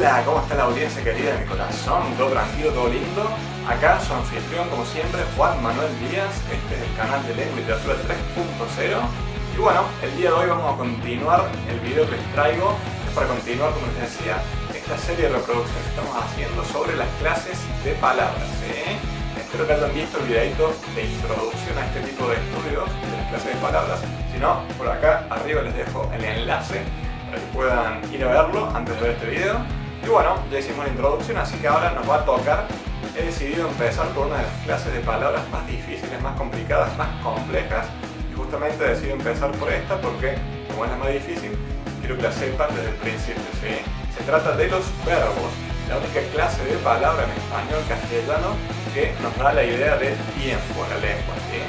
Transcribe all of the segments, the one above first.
Hola, ¿cómo está la audiencia querida de mi corazón? ¿Todo tranquilo, todo lindo? Acá su anfitrión, como siempre, Juan Manuel Díaz. Este es el canal de Lengua y Literatura 3.0. Y bueno, el día de hoy vamos a continuar el video que les traigo. Es para continuar, como les decía, esta serie de reproducción que estamos haciendo sobre las clases de palabras, ¿eh? Espero que hayan visto el videito de introducción a este tipo de estudios de las clases de palabras. Si no, por acá arriba les dejo el enlace para que puedan ir a verlo antes de ver este video. Y bueno, ya hicimos la introducción, así que ahora nos va a tocar. He decidido empezar por una de las clases de palabras más difíciles, más complicadas, más complejas. Y justamente he decidido empezar por esta porque, como es la más difícil, quiero que la sepan desde el principio, ¿sí? Se trata de los verbos, la única clase de palabra en español castellano que nos da la idea del tiempo en la lengua, ¿sí?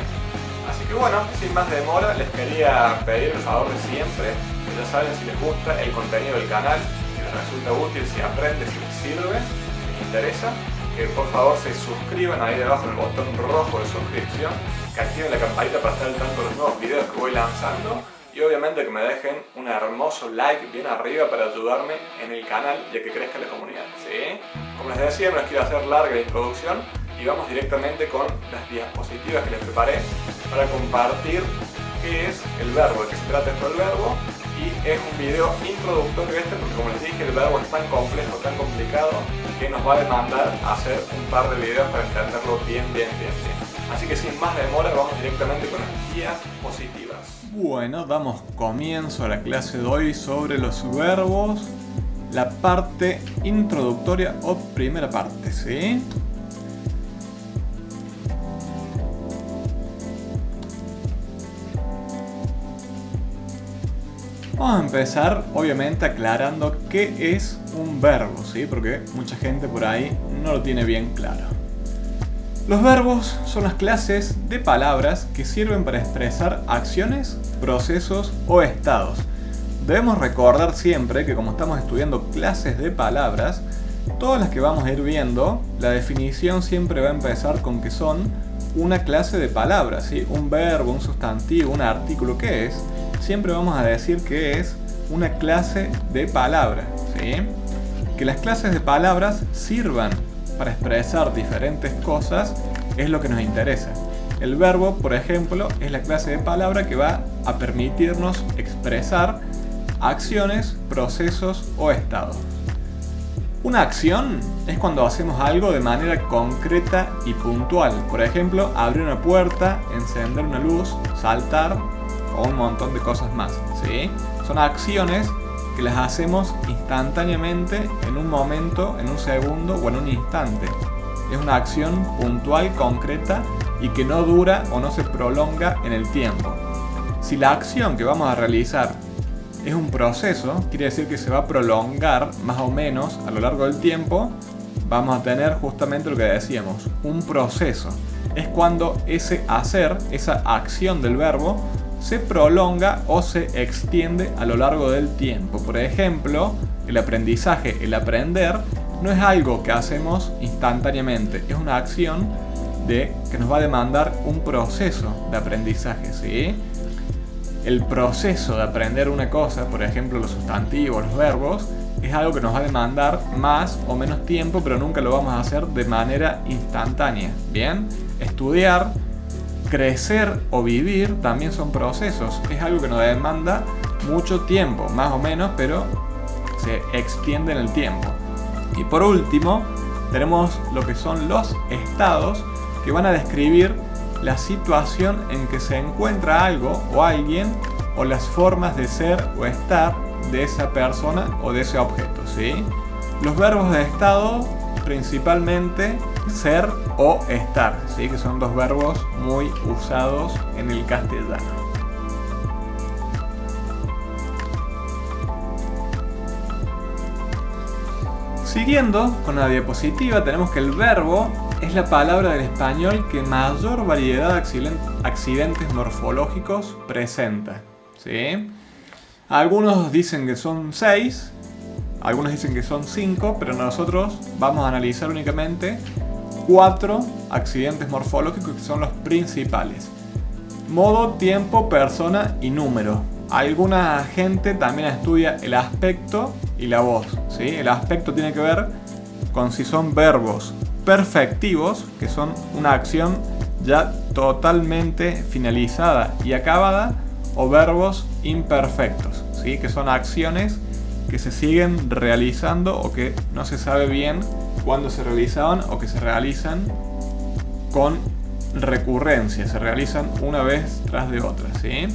Así que bueno, sin más demora, les quería pedir el favor de siempre. Ya saben, si les gusta el contenido del canal, si les resulta útil, si aprende, si les sirve, si les interesa, que por favor se suscriban ahí debajo en el botón rojo de suscripción, que activen la campanita para estar al tanto de los nuevos videos que voy lanzando y obviamente que me dejen un hermoso like bien arriba para ayudarme en el canal y a que crezca la comunidad, ¿sí? Como les decía, no les quiero hacer larga la introducción y vamos directamente con las diapositivas que les preparé para compartir qué es el verbo, de qué se trata esto del verbo. Y es un video introductorio porque, como les dije, el verbo es tan complejo, tan complicado, que nos va a demandar hacer un par de videos para entenderlo bien. Así que sin más demora vamos directamente con las diapositivas. Bueno, damos comienzo a la clase de hoy sobre los verbos, la parte introductoria o primera parte, ¿sí? Vamos a empezar, obviamente, aclarando qué es un verbo, ¿sí? Porque mucha gente por ahí no lo tiene bien claro. Los verbos son las clases de palabras que sirven para expresar acciones, procesos o estados. Debemos recordar siempre que como estamos estudiando clases de palabras, todas las que vamos a ir viendo, la definición siempre va a empezar con que son una clase de palabras, ¿sí? Un verbo, un sustantivo, un artículo, ¿qué es? Siempre vamos a decir que es una clase de palabras, ¿sí? Que las clases de palabras sirvan para expresar diferentes cosas es lo que nos interesa. El verbo, por ejemplo, es la clase de palabra que va a permitirnos expresar acciones, procesos o estados. Una acción es cuando hacemos algo de manera concreta y puntual. Por ejemplo, abrir una puerta, encender una luz, saltar o un montón de cosas más, ¿sí? Son acciones que las hacemos instantáneamente, en un momento, en un segundo o en un instante. Es una acción puntual, concreta y que no dura o no se prolonga en el tiempo. Si la acción que vamos a realizar es un proceso, quiere decir que se va a prolongar más o menos a lo largo del tiempo, vamos a tener justamente lo que decíamos, un proceso. Es cuando ese hacer, esa acción del verbo, se prolonga o se extiende a lo largo del tiempo. Por ejemplo, el aprendizaje, el aprender, no es algo que hacemos instantáneamente, es una acción que nos va a demandar un proceso de aprendizaje, ¿sí? El proceso de aprender una cosa, por ejemplo los sustantivos, los verbos, es algo que nos va a demandar más o menos tiempo, pero nunca lo vamos a hacer de manera instantánea. Bien, estudiar, crecer o vivir también son procesos. Es algo que nos demanda mucho tiempo, más o menos, pero se extiende en el tiempo. Y por último, tenemos lo que son los estados, que van a describir la situación en que se encuentra algo o alguien, o las formas de ser o estar de esa persona o de ese objeto, ¿sí? Los verbos de estado, principalmente ser o estar, ¿sí? Que son dos verbos muy usados en el castellano. Siguiendo con la diapositiva, tenemos que el verbo es la palabra del español que mayor variedad de accidentes morfológicos presenta, ¿sí? Algunos dicen que son 6, algunos dicen que son 5, pero nosotros vamos a analizar únicamente 4 accidentes morfológicos que son los principales. Modo, tiempo, persona y número. alguna gente también estudia el aspecto y la voz, ¿sí? El aspecto tiene que ver con si son verbos perfectivos, que son una acción ya totalmente finalizada y acabada, o verbos imperfectos, ¿sí? Que son acciones que se siguen realizando o que no se sabe bien cuándo se realizaban o que se realizan con recurrencia, se realizan una vez tras de otra, ¿sí?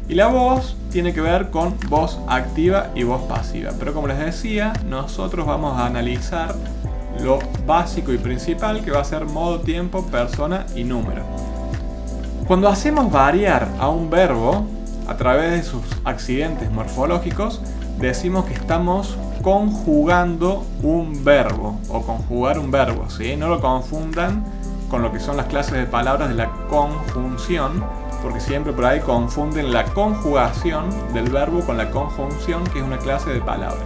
Y la voz tiene que ver con voz activa y voz pasiva, pero como les decía, nosotros vamos a analizar lo básico y principal, que va a ser modo, tiempo, persona y número. Cuando hacemos variar a un verbo a través de sus accidentes morfológicos, decimos que estamos conjugando un verbo o conjugar un verbo, ¿sí? No lo confundan con lo que son las clases de palabras de la conjunción, porque siempre por ahí confunden la conjugación del verbo con la conjunción, que es una clase de palabras.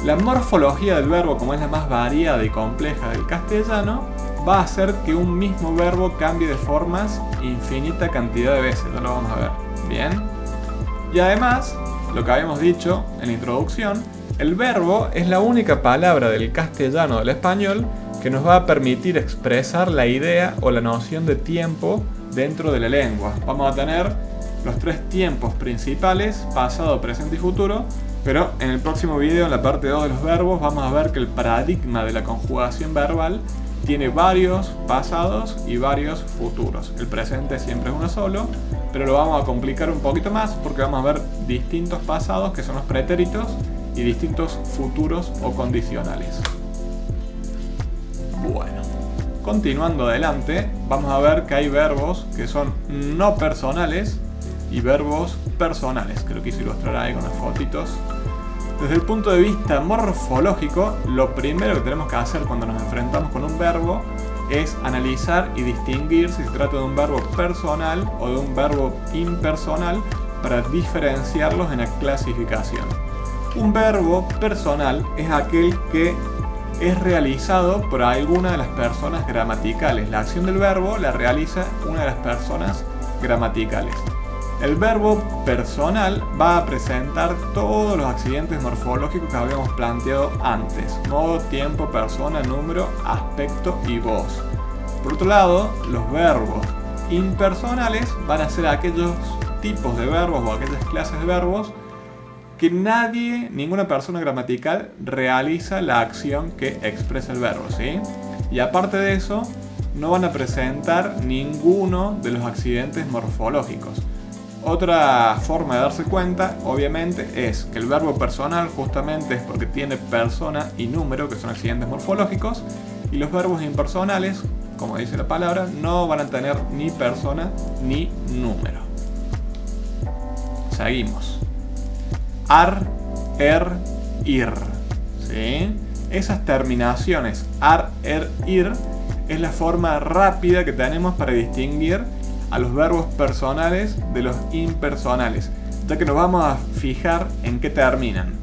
La morfología del verbo, como es la más variada y compleja del castellano, va a hacer que un mismo verbo cambie de formas infinita cantidad de veces, ya lo vamos a ver. Bien. Y además, lo que habíamos dicho en la introducción, el verbo es la única palabra del castellano o del español que nos va a permitir expresar la idea o la noción de tiempo dentro de la lengua. Vamos a tener los tres tiempos principales, pasado, presente y futuro, pero en el próximo video, en la parte 2 de los verbos, vamos a ver que el paradigma de la conjugación verbal tiene varios pasados y varios futuros. El presente siempre es uno solo, pero lo vamos a complicar un poquito más porque vamos a ver distintos pasados, que son los pretéritos, y distintos futuros o condicionales. Bueno, continuando adelante, vamos a ver que hay verbos que son no personales y verbos personales, que lo quise ilustrar ahí con las fotitos. Desde el punto de vista morfológico, lo primero que tenemos que hacer cuando nos enfrentamos con un verbo es analizar y distinguir si se trata de un verbo personal o de un verbo impersonal para diferenciarlos en la clasificación. Un verbo personal es aquel que es realizado por alguna de las personas gramaticales. La acción del verbo la realiza una de las personas gramaticales. El verbo personal va a presentar todos los accidentes morfológicos que habíamos planteado antes: modo, tiempo, persona, número, aspecto y voz. Por otro lado, los verbos impersonales van a ser aquellos tipos de verbos o aquellas clases de verbos que ninguna persona gramatical realiza la acción que expresa el verbo, ¿sí? Y aparte de eso, no van a presentar ninguno de los accidentes morfológicos. Otra forma de darse cuenta, obviamente, es que el verbo personal justamente es porque tiene persona y número, que son accidentes morfológicos, y los verbos impersonales, como dice la palabra, no van a tener ni persona ni número. Seguimos. Ar, ir, ¿sí? Esas terminaciones ar, ir es la forma rápida que tenemos para distinguir a los verbos personales de los impersonales, ya que nos vamos a fijar en qué terminan.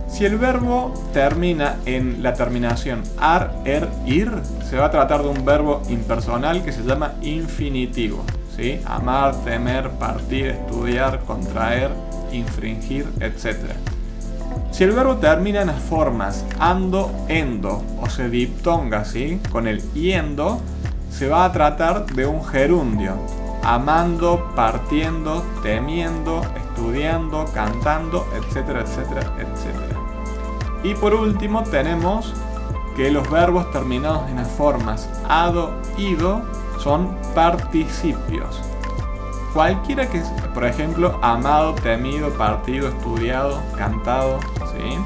Si el verbo termina en la terminación ar, ir, se va a tratar de un verbo impersonal que se llama infinitivo, ¿sí? Amar, temer, partir, estudiar, contraer, infringir, etc. Si el verbo termina en las formas ando, endo o se diptonga, ¿sí? Con el yendo, se va a tratar de un gerundio: amando, partiendo, temiendo, estudiando, cantando, etcétera, etcétera, etcétera. Y por último tenemos que los verbos terminados en las formas ado, ido son participios. Cualquiera que, por ejemplo, amado, temido, partido, estudiado, cantado, ¿sí?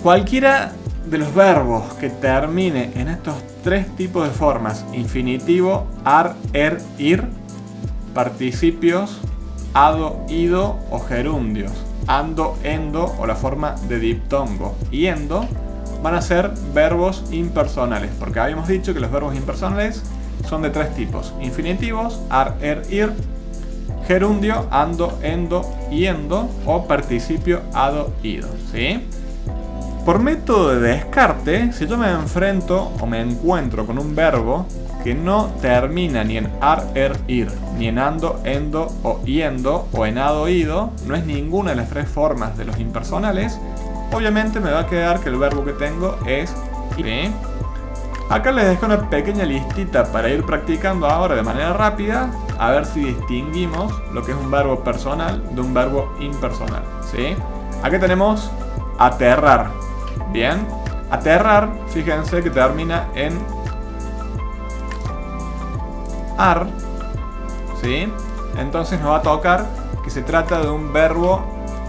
Cualquiera de los verbos que termine en estos tres tipos de formas: infinitivo, ar, ir, participios, ado, ido o gerundios, ando, endo o la forma de diptongo, yendo, van a ser verbos impersonales, porque habíamos dicho que los verbos impersonales son de tres tipos: infinitivos, ar, ir, gerundio, ando, endo, yendo o participio, ado, ido, ¿sí? Por método de descarte, si yo me enfrento o me encuentro con un verbo que no termina ni en ar, er, ir, ni en ando, endo o yendo, o en ado, ido, no es ninguna de las tres formas de los impersonales, obviamente me va a quedar que el verbo que tengo es ir. ¿Sí? Acá les dejo una pequeña listita para ir practicando ahora de manera rápida, a ver si distinguimos lo que es un verbo personal de un verbo impersonal. ¿Sí? Aquí tenemos aterrar. Bien, aterrar, fíjense que termina en ar, ¿sí? Entonces nos va a tocar que se trata de un verbo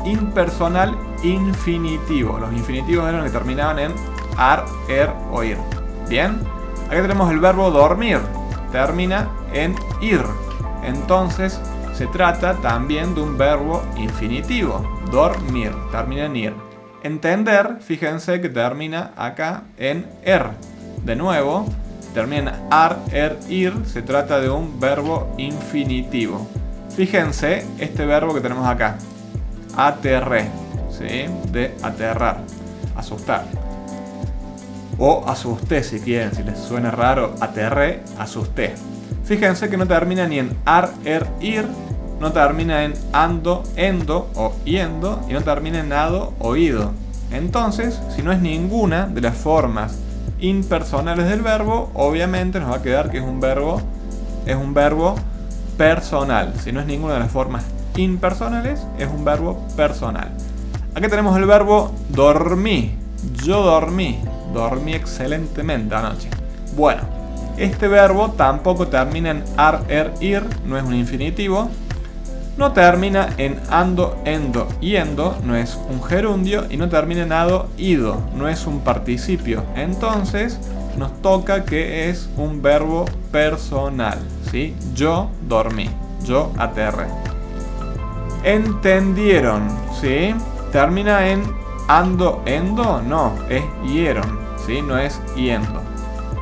impersonal infinitivo. Los infinitivos eran los que terminaban en ar, er o ir. Bien, aquí tenemos el verbo dormir, termina en ir. Entonces se trata también de un verbo infinitivo, dormir, termina en ir. Entender, fíjense que termina acá en er. De nuevo, termina en ar, er, ir, se trata de un verbo infinitivo. Fíjense este verbo que tenemos acá, aterré, ¿sí? De aterrar, asustar. O asusté si quieren, si les suena raro, aterré, asusté. Fíjense que no termina ni en ar, er, ir, no termina en ando, endo o yendo, y no termina en ado o ido. Entonces, si no es ninguna de las formas impersonales del verbo, obviamente nos va a quedar que es un verbo personal. Si no es ninguna de las formas impersonales, es un verbo personal. Aquí tenemos el verbo dormí. Yo dormí excelentemente anoche. Bueno, este verbo tampoco termina en ar, er, ir, no es un infinitivo. No termina en ando, endo, yendo, no es un gerundio. Y no termina en ado, ido, no es un participio. Entonces nos toca que es un verbo personal, ¿sí? Yo dormí, yo aterré. Entendieron, ¿sí? Termina en ando, endo, no, es hieron, ¿sí? No es yendo.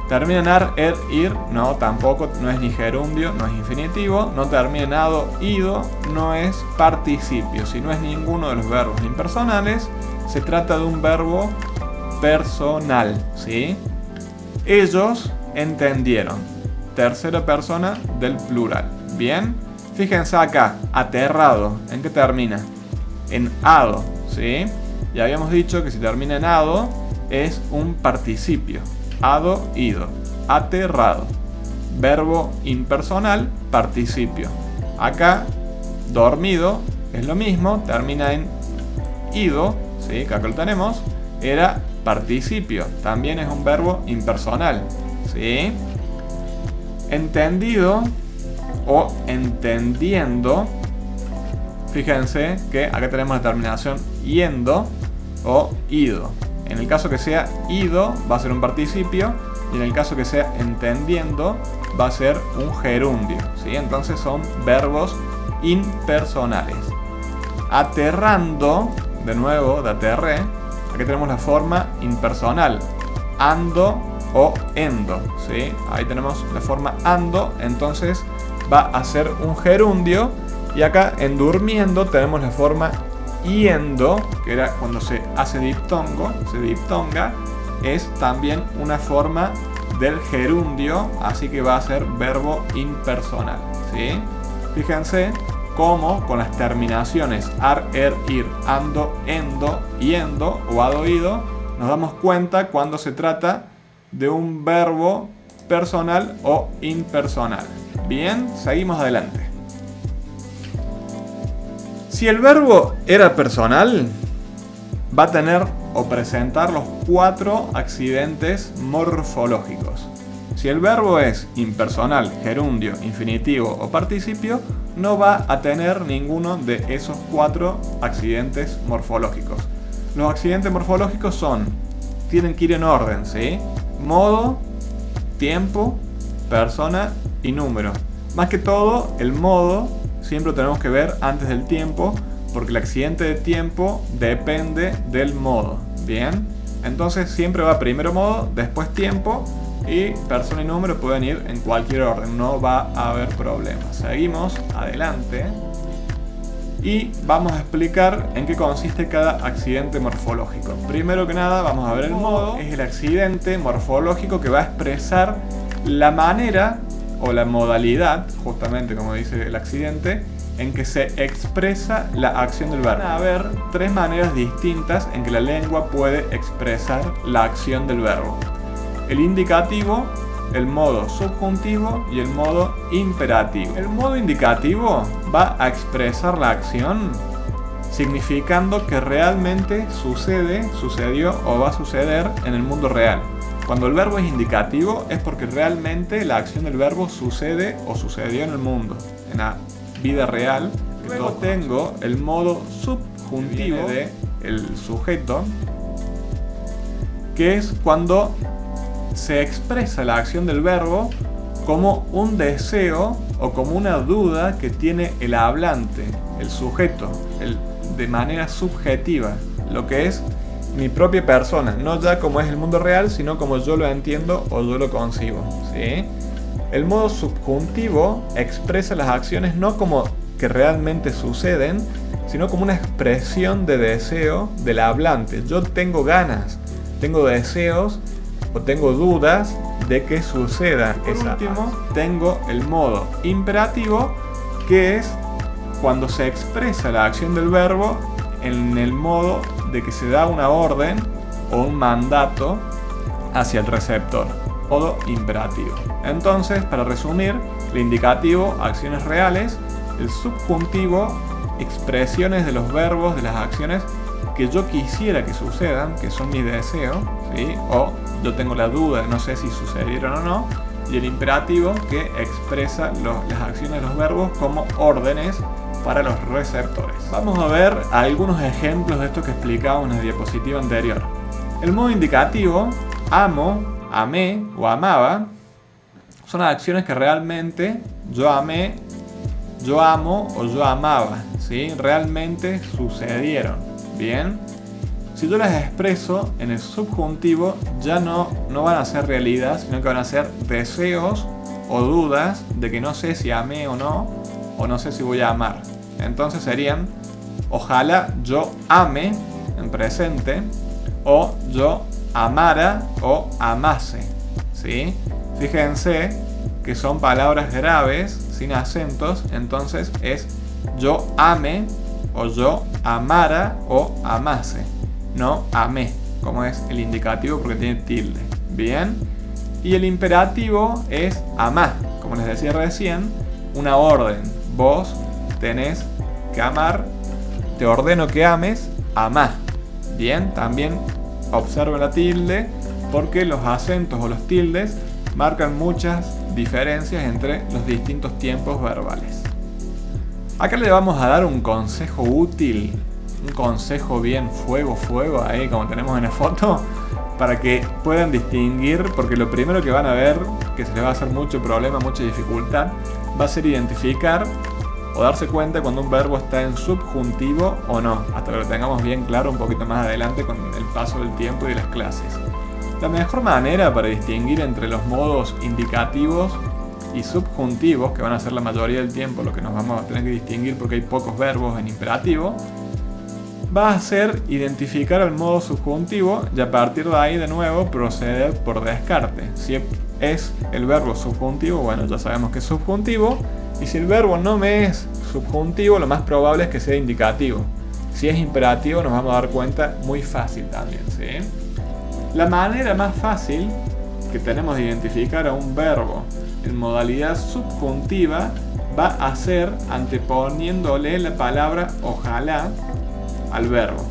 Termina en ar, er, ir, no, tampoco, no es ni gerundio, no es infinitivo. No termina en ado, ido, no es participio. Si no es ninguno de los verbos impersonales, se trata de un verbo personal, ¿sí? Ellos entendieron. Tercera persona del plural. Bien, fíjense acá, aterrado, ¿en qué termina? En ado, ¿sí? Ya habíamos dicho que si termina en ado es un participio. Ado, ido, aterrado, verbo impersonal, participio. Acá, dormido, es lo mismo, termina en ido, ¿sí? Que acá lo tenemos, era participio, también es un verbo impersonal, ¿sí? Entendido o entendiendo, fíjense que acá tenemos la terminación yendo o ido. En el caso que sea ido va a ser un participio, y en el caso que sea entendiendo va a ser un gerundio, ¿sí? Entonces son verbos impersonales. Aterrando, de nuevo, de aterré, aquí tenemos la forma impersonal, ando o endo, ¿sí? Ahí tenemos la forma ando, entonces va a ser un gerundio, y acá en durmiendo tenemos la forma yendo, que era cuando se hace diptongo, se diptonga, es también una forma del gerundio, así que va a ser verbo impersonal, ¿sí? Fíjense cómo con las terminaciones ar, er, ir, ando, endo, yendo o ado, ido, nos damos cuenta cuando se trata de un verbo personal o impersonal. Bien, seguimos adelante. Si el verbo era personal, va a tener o presentar los 4 accidentes morfológicos. Si el verbo es impersonal, gerundio, infinitivo o participio, no va a tener ninguno de esos 4 accidentes morfológicos. Los accidentes morfológicos tienen que ir en orden, ¿sí? Modo, tiempo, persona y número. Más que todo, el modo siempre lo tenemos que ver antes del tiempo, porque el accidente de tiempo depende del modo. Bien, entonces siempre va primero modo, después tiempo, y persona y número pueden ir en cualquier orden, no va a haber problemas. Seguimos adelante y vamos a explicar en qué consiste cada accidente morfológico. Primero que nada vamos a ver el modo. Es el accidente morfológico que va a expresar la manera o la modalidad, justamente como dice el accidente, en que se expresa la acción del verbo. Van a haber tres maneras distintas en que la lengua puede expresar la acción del verbo: el indicativo, el modo subjuntivo y el modo imperativo. El modo indicativo va a expresar la acción significando que realmente sucede, sucedió o va a suceder en el mundo real. Cuando el verbo es indicativo es porque realmente la acción del verbo sucede o sucedió en el mundo, en la vida real. Luego tengo el modo subjuntivo del sujeto, que es cuando se expresa la acción del verbo como un deseo o como una duda que tiene el hablante, el sujeto, de manera subjetiva, lo que es mi propia persona, no ya como es el mundo real, sino como yo lo entiendo o yo lo concibo, ¿sí? El modo subjuntivo expresa las acciones no como que realmente suceden, sino como una expresión de deseo del hablante. Yo tengo ganas, tengo deseos o tengo dudas de que suceda esa acción. Por último, tengo el modo imperativo, que es cuando se expresa la acción del verbo en el modo de que se da una orden o un mandato hacia el receptor. Modo imperativo. Entonces, para resumir, el indicativo, acciones reales; el subjuntivo, expresiones de los verbos, de las acciones que yo quisiera que sucedan, que son mis deseos, ¿sí? O yo tengo la duda, no sé si sucedieron o no; y el imperativo, que expresa las acciones de los verbos como órdenes para los receptores. Vamos a ver algunos ejemplos de esto que explicaba en la diapositiva anterior. El modo indicativo, amo, amé o amaba, son acciones que realmente yo amé, yo amo o yo amaba, ¿sí? Realmente sucedieron. Bien, si yo las expreso en el subjuntivo, ya no van a ser realidad, sino que van a ser deseos o dudas de que no sé si amé o no sé si voy a amar. Entonces serían: ojalá yo ame, en presente, o yo amara o amase, ¿sí? Fíjense que son palabras graves, sin acentos, entonces es yo ame o yo amara o amase, no amé, como es el indicativo porque tiene tilde. Bien, y el imperativo es amá, como les decía recién, una orden. Vos tenés que amar, te ordeno que ames, amá. Bien, también observen la tilde porque los acentos o los tildes marcan muchas diferencias entre los distintos tiempos verbales. Acá le vamos a dar un consejo útil, un consejo bien fuego, ahí como tenemos en la foto, para que puedan distinguir, porque lo primero que van a ver, que se les va a hacer mucho problema, mucha dificultad, va a ser identificar o darse cuenta cuando un verbo está en subjuntivo o no, hasta que lo tengamos bien claro un poquito más adelante con el paso del tiempo y de las clases. La mejor manera para distinguir entre los modos indicativos y subjuntivos, que van a ser la mayoría del tiempo lo que nos vamos a tener que distinguir porque hay pocos verbos en imperativo, va a ser identificar el modo subjuntivo y a partir de ahí de nuevo proceder por descarte. Si es el verbo subjuntivo, bueno, ya sabemos que es subjuntivo, y si el verbo no me es subjuntivo, lo más probable es que sea indicativo. Si es imperativo nos vamos a dar cuenta muy fácil también, ¿sí? La manera más fácil que tenemos de identificar a un verbo en modalidad subjuntiva va a ser anteponiéndole la palabra ojalá al verbo.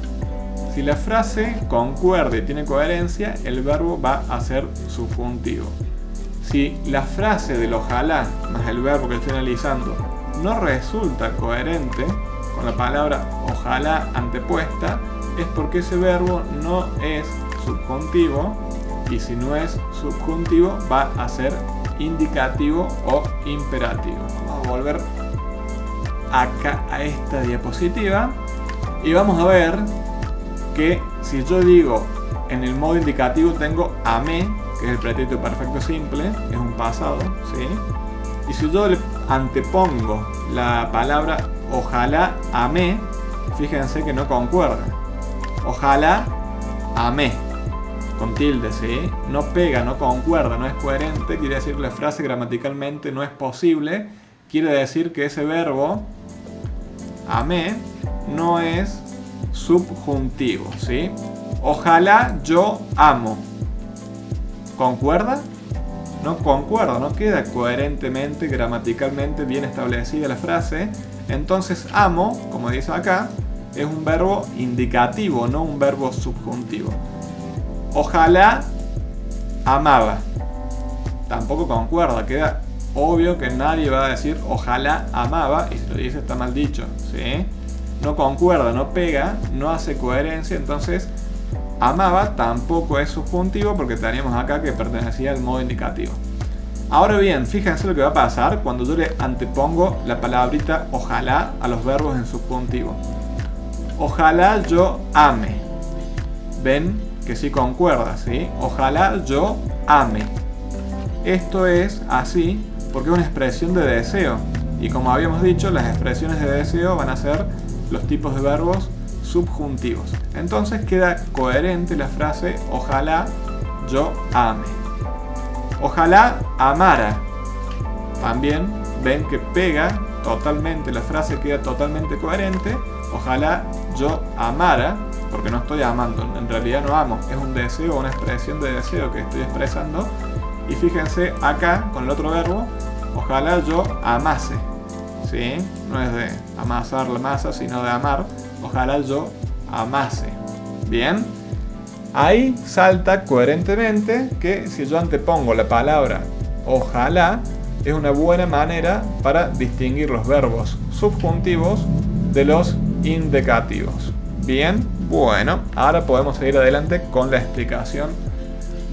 Si la frase concuerda y tiene coherencia, el verbo va a ser subjuntivo. Si la frase del ojalá más el verbo que estoy analizando no resulta coherente con la palabra ojalá antepuesta, es porque ese verbo no es subjuntivo, y si no es subjuntivo va a ser indicativo o imperativo. Vamos a volver acá a esta diapositiva y vamos a ver que si yo digo en el modo indicativo tengo amé, que es el pretérito perfecto simple, es un pasado, ¿sí? Y si yo le antepongo la palabra ojalá amé, fíjense que no concuerda. Ojalá amé. con tilde, ¿sí? No pega, no concuerda, no es coherente, quiere decir que la frase gramaticalmente no es posible. Quiere decir que ese verbo, amé, no es subjuntivo, ¿sí? Ojalá yo amo. ¿Concuerda? No concuerda, no queda coherentemente, gramaticalmente bien establecida la frase. Entonces amo, como dice acá, es un verbo indicativo, no un verbo subjuntivo. Ojalá amaba. Tampoco concuerda, queda obvio que nadie va a decir ojalá amaba, y si lo dice está mal dicho, ¿sí? No concuerda, no pega, no hace coherencia, entonces amaba tampoco es subjuntivo porque teníamos acá que pertenecía al modo indicativo. Ahora bien, fíjense lo que va a pasar cuando yo le antepongo la palabrita ojalá a los verbos en subjuntivo. Ojalá yo ame. Ven que sí concuerda, ¿sí? Ojalá yo ame. Esto es así porque es una expresión de deseo. Y como habíamos dicho, las expresiones de deseo van a ser los tipos de verbos subjuntivos. Entonces queda coherente la frase ojalá yo ame. Ojalá amara. También ven que pega totalmente, la frase queda totalmente coherente. Ojalá yo amara, porque no estoy amando, en realidad no amo, es un deseo, una expresión de deseo que estoy expresando. Y fíjense acá con el otro verbo, ojalá yo amase, ¿sí? No es de amasar la masa, sino de amar. Ojalá yo amase. Bien, ahí salta coherentemente que si yo antepongo la palabra ojalá, es una buena manera para distinguir los verbos subjuntivos de los indicativos. Bien, bueno, ahora podemos seguir adelante con la explicación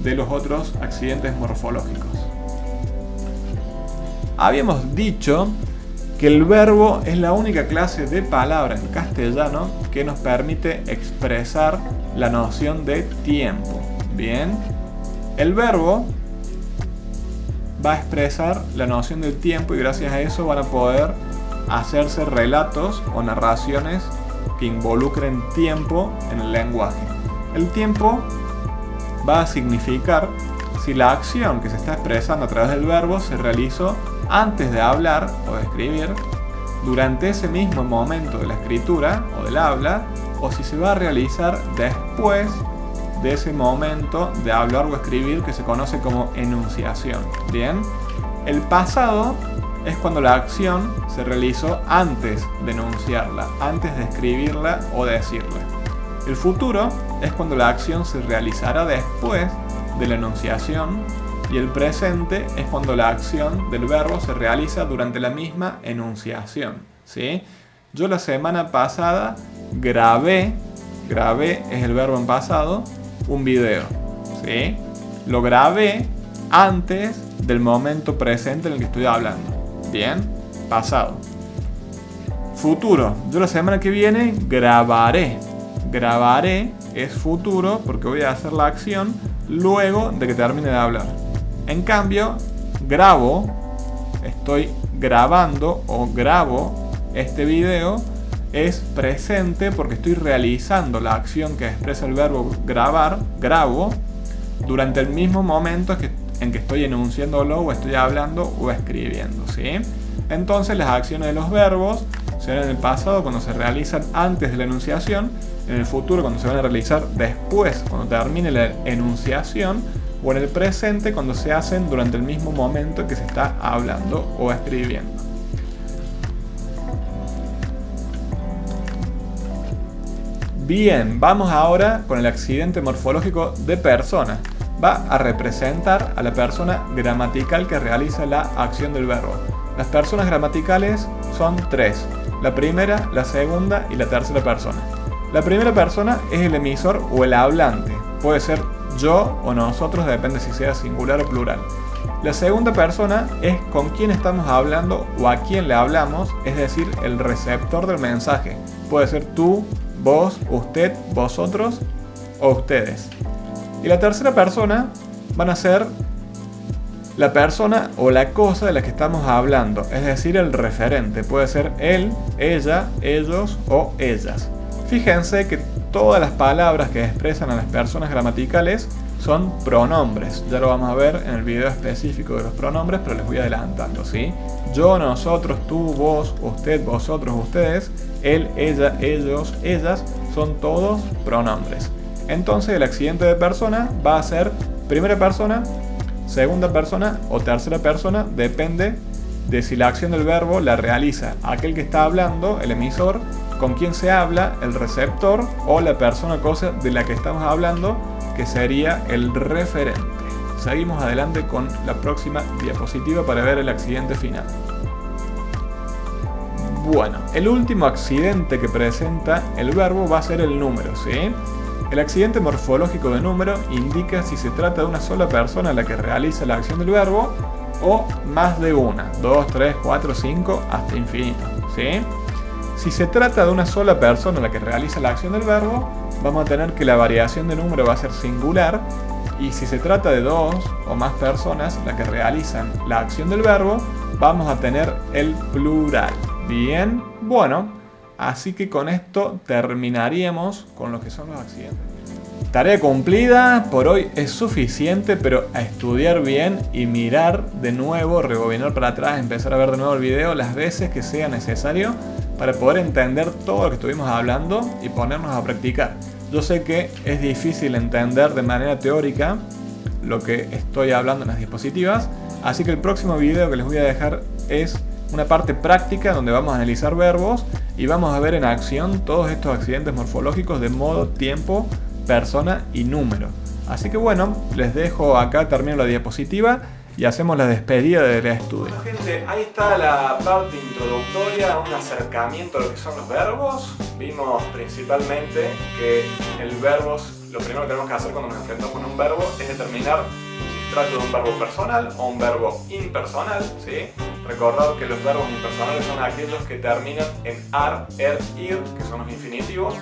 de los otros accidentes morfológicos. Habíamos dicho que el verbo es la única clase de palabra en castellano que nos permite expresar la noción de tiempo. Bien, el verbo va a expresar la noción del tiempo y gracias a eso van a poder hacerse relatos o narraciones que involucren tiempo en el lenguaje. El tiempo va a significar si la acción que se está expresando a través del verbo se realizó antes de hablar o de escribir, durante ese mismo momento de la escritura o del habla, o si se va a realizar después de ese momento de hablar o escribir que se conoce como enunciación. Bien, el pasado es cuando la acción se realizó antes de enunciarla, antes de escribirla o decirla. El futuro es cuando la acción se realizará después de la enunciación y el presente es cuando la acción del verbo se realiza durante la misma enunciación, ¿sí? Yo la semana pasada grabé es el verbo en pasado, un video, ¿sí? Lo grabé antes del momento presente en el que estoy hablando. Bien, pasado. Futuro, yo la semana que viene grabaré. Grabaré es futuro porque voy a hacer la acción luego de que termine de hablar. En cambio, grabo, estoy grabando o grabo este video, es presente porque estoy realizando la acción que expresa el verbo grabar, grabo, durante el mismo momento en que estoy enunciándolo o estoy hablando o escribiendo, ¿sí? Entonces las acciones de los verbos serán en el pasado cuando se realizan antes de la enunciación, en el futuro cuando se van a realizar después, cuando termine la enunciación, o en el presente cuando se hacen durante el mismo momento que se está hablando o escribiendo. Bien, vamos ahora con el accidente morfológico de persona. Va a representar a la persona gramatical que realiza la acción del verbo. Las personas gramaticales son tres: la primera, la segunda y la tercera persona. La primera persona es el emisor o el hablante. Puede ser yo o nosotros, depende si sea singular o plural. La segunda persona es con quién estamos hablando o a quién le hablamos, es decir, el receptor del mensaje. Puede ser tú, vos, usted, vosotros o ustedes. Y la tercera persona van a ser la persona o la cosa de la que estamos hablando, es decir, el referente. Puede ser él, ella, ellos o ellas. Fíjense que todas las palabras que expresan a las personas gramaticales son pronombres. Ya lo vamos a ver en el video específico de los pronombres, pero les voy adelantando, ¿sí? Yo, nosotros, tú, vos, usted, vosotros, ustedes, él, ella, ellos, ellas, son todos pronombres. Entonces el accidente de persona va a ser primera persona, segunda persona o tercera persona, depende de si la acción del verbo la realiza aquel que está hablando, el emisor, con quien se habla, el receptor, o la persona o cosa de la que estamos hablando, que sería el referente. Seguimos adelante con la próxima diapositiva para ver el accidente final. Bueno, el último accidente que presenta el verbo va a ser el número, ¿sí? El accidente morfológico de número indica si se trata de una sola persona la que realiza la acción del verbo o más de una, 2, 3, 4, 5, hasta infinito, ¿sí? Si se trata de una sola persona la que realiza la acción del verbo, vamos a tener que la variación de número va a ser singular, y si se trata de dos o más personas la que realizan la acción del verbo, vamos a tener el plural. Bien, bueno, así que con esto terminaríamos con lo que son los accidentes. Tarea cumplida, por hoy es suficiente, pero a estudiar bien y mirar de nuevo, rebobinar para atrás, empezar a ver de nuevo el video las veces que sea necesario para poder entender todo lo que estuvimos hablando y ponernos a practicar. Yo sé que es difícil entender de manera teórica lo que estoy hablando en las diapositivas, así que el próximo video que les voy a dejar es una parte práctica donde vamos a analizar verbos y vamos a ver en acción todos estos accidentes morfológicos de modo, tiempo, persona y número. Así que bueno, les dejo acá, termino la diapositiva y hacemos la despedida del estudio. Bueno, gente, ahí está la parte introductoria, un acercamiento a lo que son los verbos. Vimos principalmente que el verbo, lo primero que tenemos que hacer cuando nos enfrentamos con un verbo es determinar si se trata de un verbo personal o un verbo impersonal, ¿sí? Recordad que los verbos impersonales son aquellos que terminan en ar, er, ir, que son los infinitivos,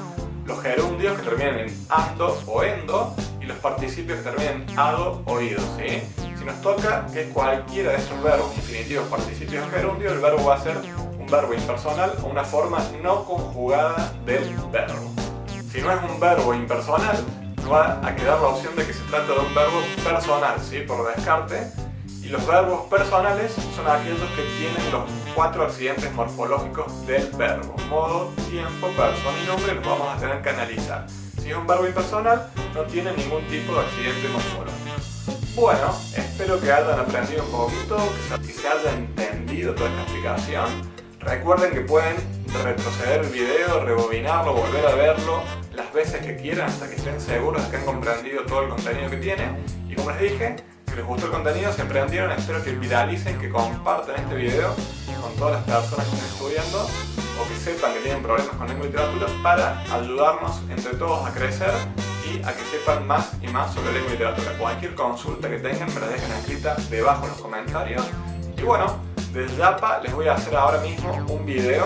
los gerundios que terminan en ando o endo y los participios que terminan en ado o ido, ¿sí? Si nos toca que cualquiera de estos verbos, infinitivos, participios o gerundios, el verbo va a ser un verbo impersonal o una forma no conjugada del verbo. Si no es un verbo impersonal, nos va a quedar la opción de que se trata de un verbo personal, ¿sí? Por descarte. Y los verbos personales son aquellos que tienen los 4 accidentes morfológicos del verbo: modo, tiempo, persona y nombre. Los vamos a tener que analizar. Si es un verbo impersonal, no tiene ningún tipo de accidente morfológico. Bueno, espero que hayan aprendido un poquito, que se haya entendido toda esta explicación. Recuerden que pueden retroceder el video, rebobinarlo, volver a verlo las veces que quieran hasta que estén seguros de que han comprendido todo el contenido que tiene. Y como les dije, si les gustó el contenido, si aprendieron, espero que viralicen, que compartan este video con todas las personas que estén estudiando o que sepan que tienen problemas con lengua y literatura, para ayudarnos entre todos a crecer y a que sepan más y más sobre lengua y literatura. Cualquier consulta que tengan me la dejan escrita debajo en los comentarios. Y bueno, desde Yapa les voy a hacer ahora mismo un video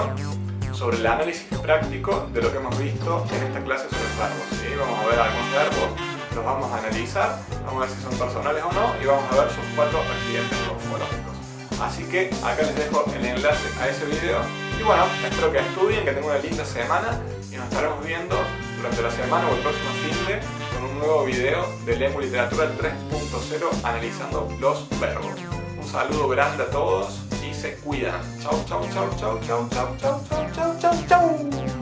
sobre el análisis práctico de lo que hemos visto en esta clase sobre verbos, ¿sí? Vamos a ver algunos verbos, los vamos a analizar, vamos a ver si son personales o no y vamos a ver sus 4 accidentes morfológicos. Así que acá les dejo el enlace a ese video y bueno, espero que estudien, que tengan una linda semana y nos estaremos viendo durante la semana o el próximo finde con un nuevo video de lengua y literatura 3.0 analizando los verbos. Un saludo grande a todos y se cuidan. Chau, chau, chau, chau, chau, chau, chau, chau, chau, chau, chau.